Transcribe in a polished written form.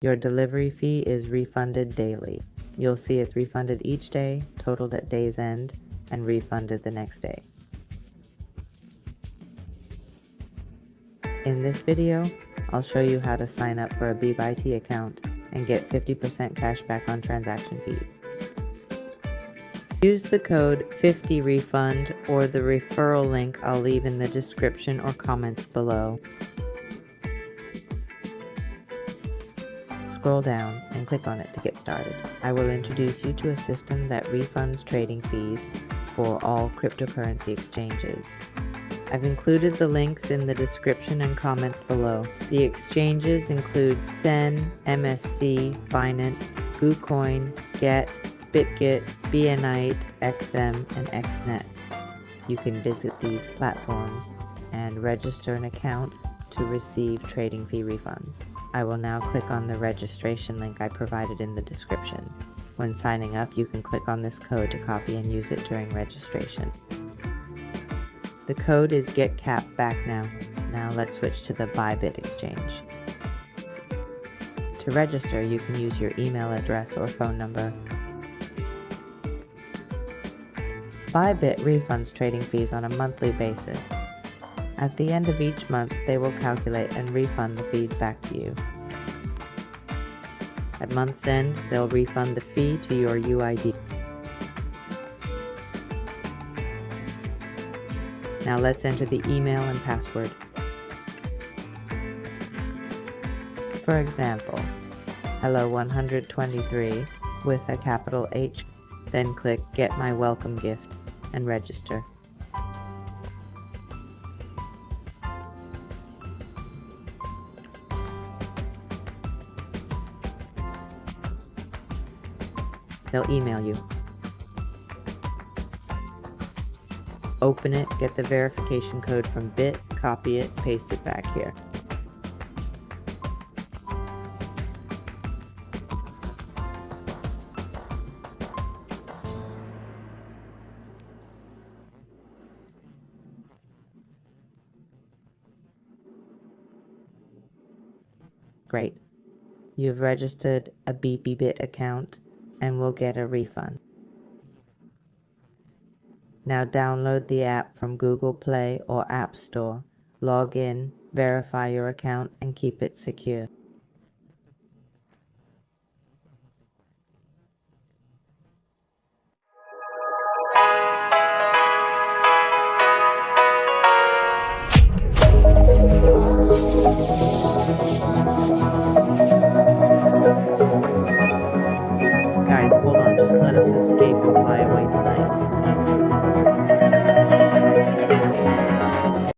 Your delivery fee is refunded daily. You'll see it's refunded each day, totaled at day's end, and refunded the next day. In this video, I'll show you how to sign up for a Bybit account and get 50% cash back on transaction fees. Use the code 50refund or the referral link I'll leave in the description or comments below. Scroll down and click on it to get started. I will introduce you to a system that refunds trading fees for all cryptocurrency exchanges. I've included the links in the description and comments below. The exchanges include Sen, MSC, Binance, KuCoin, Get, BitGet, BNite, XM, and XNet. You can visit these platforms and register an account to receive trading fee refunds. I will now click on the registration link I provided in the description. When signing up, you can click on this code to copy and use it during registration. The code is GetCapBack now. Now let's switch to the Bybit exchange. To register, you can use your email address or phone number. Bybit refunds trading fees on a monthly basis. At the end of each month, they will calculate and refund the fees back to you. At month's end, they'll refund the fee to your UID. Now let's enter the email and password. For example, hello123 with a capital H, then click Get My Welcome Gift and register. They'll email you. Open it, get the verification code from Bit, copy it, paste it back here. Great. You've registered a Bybit account and will get a refund. Now download the app from Google Play or App Store, log in, verify your account, and keep it secure. Guys, hold on, just let us escape and fly away tonight.